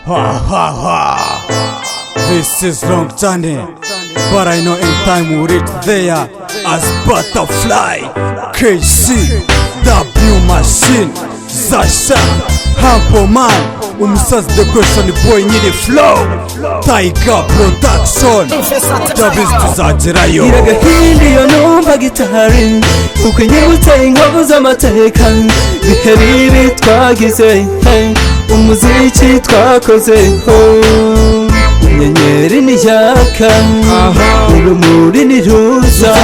Ha ha ha. This is long journey, but I know in time we'll reach there as Butterfly, KC, W Machine, Zasha, Hampo Man, Umusazi the question boy nyiri flow, Tiger Production, Davis tuzagerayo. Iragahindi yo numva gitari, uko nyibutse inkovu z'amateka, bihe bibi twagize, umuziki twakoze, inyenyeri niyaka, urumuri niruza,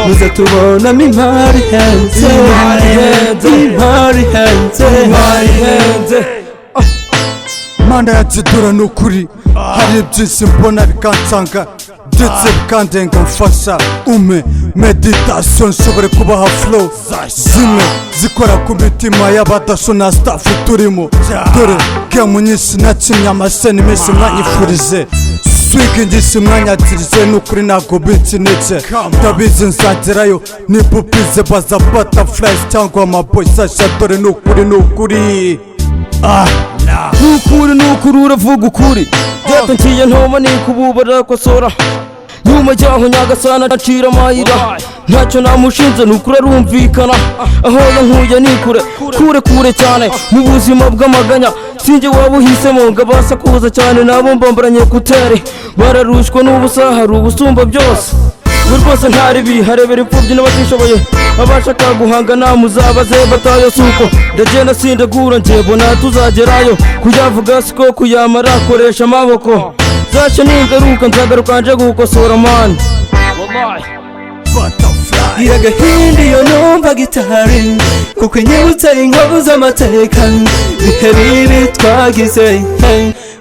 muza tubonamo impari ihenze, impari ihenze. Manda yatsidura nukuri, hari byinshi mbona bikansanga, ndetse bikandenga mfasha ume meditation nshobore kubaha flow zimwe zikora ku mitima y'abadasho na staff turimo, dore game nyinshi nakinnye amaseni menshi mwanyifurije, swig nyinshi mwanyakirije nukuri ntago binkinece, ndabizi nzagerayo nipupize baza Butterflies cyangwa amaboy Sasha, dore nukuri nukuri uravuga ukuri, byato nkiye ntoma nikububara kosora, nyuma jyaho nyagasana ncira amayira, ntacyo namushinze nukuri arumvikana, aho yankuye nikure kure cyane mu buzima bw'amaganya, sinjye wabuhisemo ngabasa kuza cyane, nabo mbambaranye kutere bararushwa n'ubusa, hari ubusumba byose rwose ntaribi, harebera imfubyi n'abatishoboye, abashaka guhangana muzabaze batayo suko, ndagenda sindagura njye bona tuzagerayo, kuyavuga siko kuyamara koresha amaboko, zasha ningaruka nzagaruka nje gukosora man. Butterfly iragahindi yo numva gitari, kuko nyibutse inkovu z'amateka, bihe bibi twagize,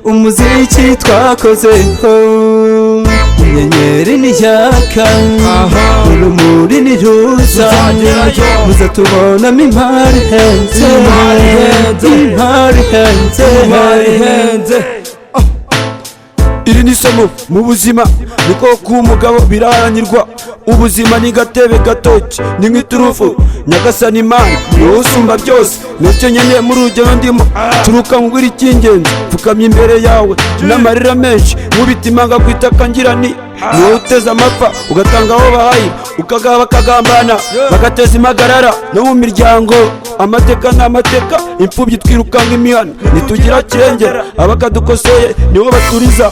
umuziki twakoze, inyenyeri niyaka, urumuri niruza, muza tubonamo impari ihenze. Iri ni isomo mu buzima, niko kuba umugabo biraharanirwa, ubuzima ni gatebe gatoki, ni nk'iturufu, nyagasani Imana niwe usumba byose, nicyo nkeneye muri urugero ndimo, turuka ngwira icy'ingenzi, pfukamye imbere yawe n'amarira menshi, nkubita imanga ku itaka ngira ni niwe uteza amapfa ugatanga aho bahaye, ukagaha bakagambana bagateza impagarara no mu miryango, amateka n'amateka, imfubyi twirukanga imihana nitugira kirengera, abakadukosoye nibo baturiza.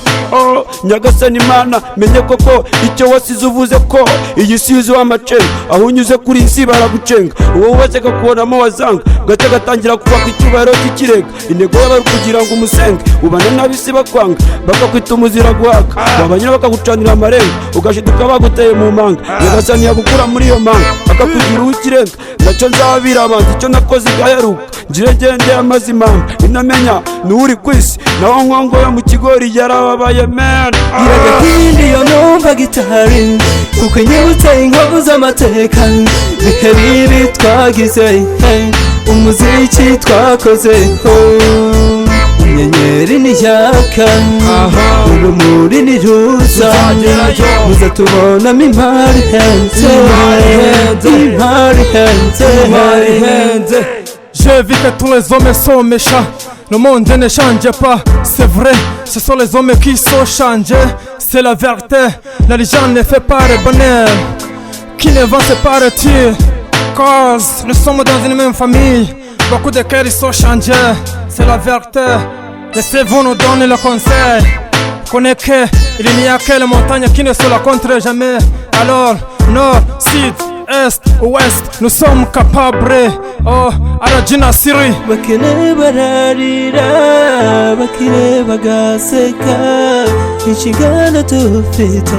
Nyagasani Imana menye koko icyo wasize uvuze ko iyi si yuzuye amacenga, aho unyuze kuri isi baragucenga, uwo wese kakubonamo wazanga, gace gatangira kubaka icyubahiro cy'ikirenga, intego y'abari kugira ngo umusenge, ubane n'abisi bakwanga bakakwita umuzira guhaka, babanyura bakagucanira amarenga, ugashiduka baguteye mu manga, Nyagasani yagukura muri iyo manga akakugira uw'ikirenga, nacyo nzababwira abanzi icyo nakoze igaheruka, ngire ngende amaze imanga, inamenya n'uri ku isi naho nkongo yo mu kigori yarababaye man. Iragahindi yo numva gitari, kuko nyibutse inkovu z'amateka, bihe bibi twagize, umuziki twakoze, inyenyeri niyaka, urumuri niruza, muza tubonamo impari ihenze. J'ai vu que tous les hommes sont méchants, le monde ne change pas, c'est vrai, ce sont les hommes qui sont changés, c'est la vérité, la légende ne fait pas le bonheur, qui ne vont se partir, cause nous sommes dans une même famille, beaucoup de cœurs sont changés, c'est la vérité, laissez-vous nous donner le conseil, connais que il n'y a que les montagnes qui ne se rencontrent jamais, alors nord, sud, est, ouest, nous sommes capables, arajina siri. Bakene bararira, bakire bagaseka, inshingano dufite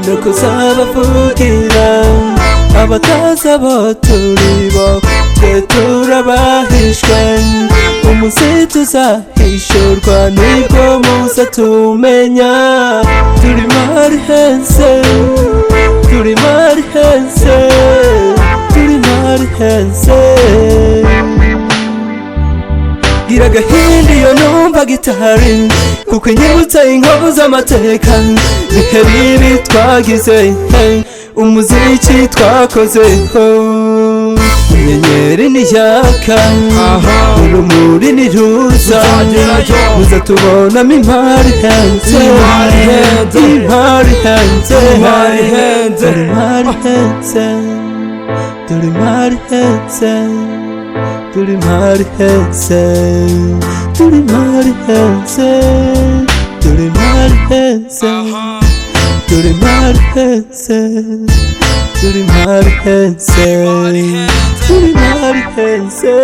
no kuzabavugira, abataza bo turibo twe turabahishwe, umunsi tuzahishurwa nibwo muza tumenya, turi mari hense, turi mari hense, turi mari hense. Iragahindi yo numva gitari, kuko nyibutse inkovu z'amateka, bihe bibi twagize, umuziki twakoze. inyenyeri niyaka urumuri niruza ruzatubonamo impari ihenze impari ihenze dore impari ihenze dore impari ihenze dore impari ihenze dore impari ihenze dore impari ihenze dore impari ihenze dore impari ihenze dore impari ihenze